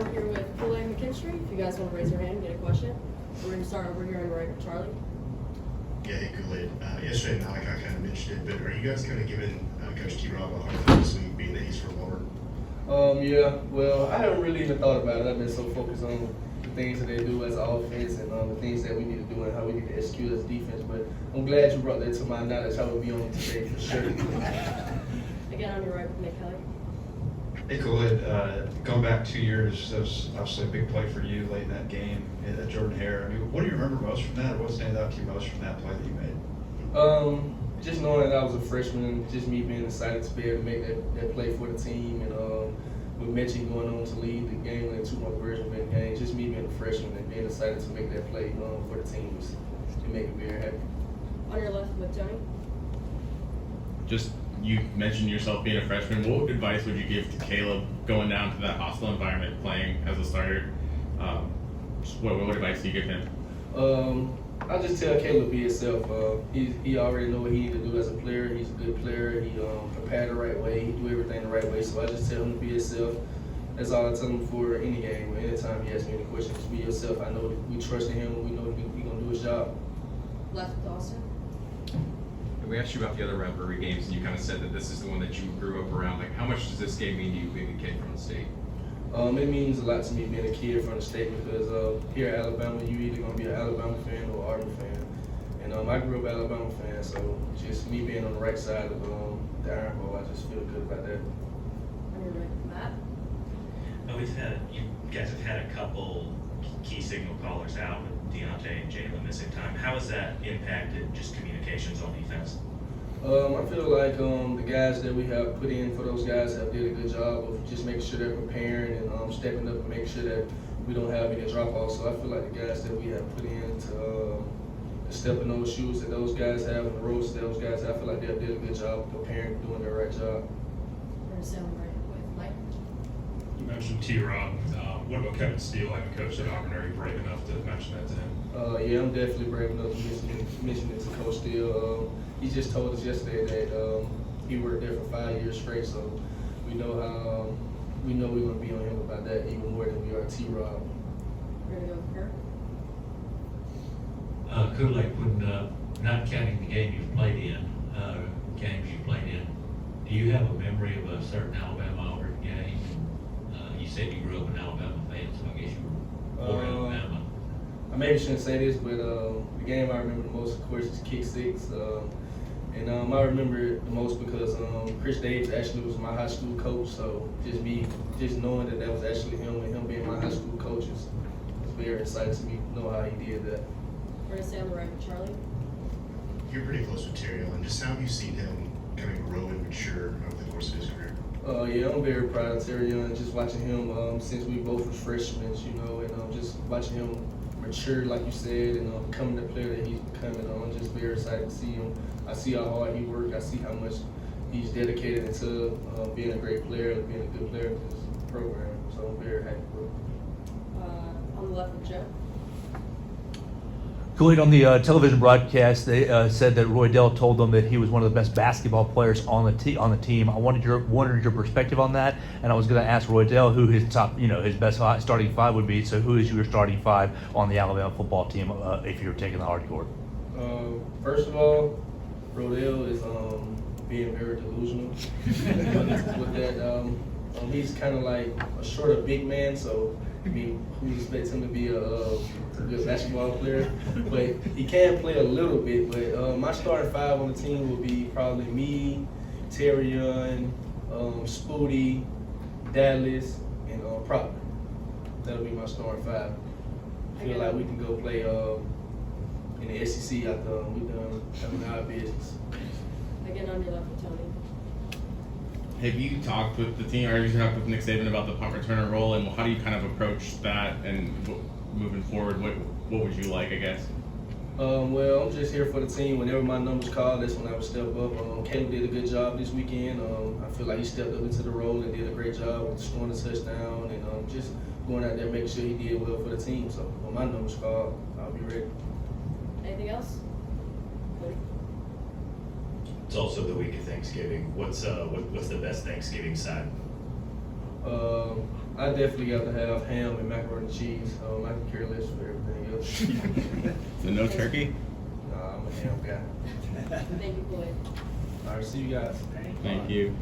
I'm here with Kool-Aid McKinstry. If you guys want to raise your hand and get a question. We're going to start over here on the right with Charlie. Yeah, hey, Kool-Aid. Yesterday, Malachi kind of mentioned it, but are you guys kind of giving Coach T-Rob a hard time this week, being that he's from Auburn? Yeah, well, I haven't really even thought about it. I've been so focused on the things that they do as an offense and the things that we need to do and how we need to execute as defense. But I'm glad you brought that to my knowledge. I will be on it today for sure. Again, on your right with Nick Kelly. Hey, Kool-Aid, going back 2 years, that was obviously a big play for you late in that game at Jordan Hare. I mean, what do you remember most from that, or what stands out to you most from that play that you made? Just knowing that I was a freshman and just me being excited to be able to make that play for the team, and with Mitchie going on to lead the game in 2-more conversion rate game, just me being a freshman and being excited to make that play for the team it made me very happy. On your left with Tony. Just, you mentioned yourself being a freshman. What advice would you give to Caleb going down to that hostile environment, playing as a starter? What advice do you give him? I just tell Caleb to be himself. He already know what he need to do as a player. He's a good player. He prepared the right way. He do everything the right way. So I just tell him to be himself. That's all I tell him for any game. Anytime he asks me any questions, just be yourself. I know that we trust in him. We know he gonna do his job. Left with Austin. We asked you about the other rivalry games, and you kind of said that this is the one that you grew up around. Like, how much does this game mean to you being a kid from the state? It means a lot to me being a kid from the state because here at Alabama, you either gonna be an Alabama fan or Auburn fan. And I grew up an Alabama fan, so just me being on the right side of the Iron Bowl, I just feel good about that. On your right with Matt. Well, you guys have had a couple key signal callers out with Deontay and Jalen missing time. How has that impacted just communications on defense? I feel like the guys that we have put in for those guys have did a good job of just making sure they're preparing and stepping up and making sure that we don't have any drop-offs. So I feel like the guys that we have put in to step in those shoes that those guys have and the roles that those guys have, I feel like they did a good job of preparing, doing their right job. We're going to stay on the right with Mike. You mentioned T-Rob. What about Kevin Steele, having coached at Auburn? Are you brave enough to mention that to him? Yeah, I'm definitely brave enough to mention it to Coach Steele. He just told us yesterday that he worked there for 5 years straight, so we know we're going to be on him about that even more than we are T-Rob. We're going to go with Kurt. Kool-Aid, when not counting the game you've played in, games you played in, do you have a memory of a certain Alabama-Auburn game? You said you grew up an Alabama fan, so I guess you were born in Alabama. I maybe shouldn't say this, but the game I remember the most, of course, is Kick Six. And I remember it the most because Chris Davis actually was my high school coach, so just knowing that was actually him and him being my high school coach is very exciting to me to know how he did that. We're going to stay on the right with Charlie. You're pretty close with Terry Allen. Just how have you seen him kind of grow and mature over the course of his career? Yeah, I'm very proud of Terry Young. Just watching him since we both were freshmen, and just watching him mature, like you said, and becoming the player that he's becoming. I'm just very excited to see him. I see how hard he works. I see how much he's dedicated into being a great player and being a good player in this program. So I'm very happy for him. On the left with Joe. Kool-Aid, on the television broadcast, they said that Roy Dell told them that he was one of the best basketball players on the team. I wondered your perspective on that, and I was going to ask Roy Dell who his top, his best starting five would be. So who is your starting five on the Alabama football team if you're taking the hard court? First of all, Rodell is being very delusional with that. He's kind of like a shorter big man, so we expect him to be a good basketball player. But he can play a little bit. But my starting five on the team will be probably me, Terry Young, Spooty, Dallas, and Proctor. That'll be my starting five. I feel like we can go play in the SEC after we done having our business. Again, on your left with Tony. Have you talked with the team, or have you talked with Nick Saban about the punt returner role, and how do you kind of approach that? And moving forward, what would you like, I guess? Well, I'm just here for the team. Whenever my number's called, that's when I would step up. Caleb did a good job this weekend. I feel like he stepped up into the role and did a great job with scoring a touchdown and just going out there making sure he did well for the team. So when my number's called, I'll be ready. Anything else? Cody? It's also the week of Thanksgiving. What's the best Thanksgiving side? I definitely got to have ham and macaroni and cheese. I can care less for everything else. So no turkey? Nah, I'm a ham guy. Thank you, Kool-Aid. All right, see you guys. Thank you.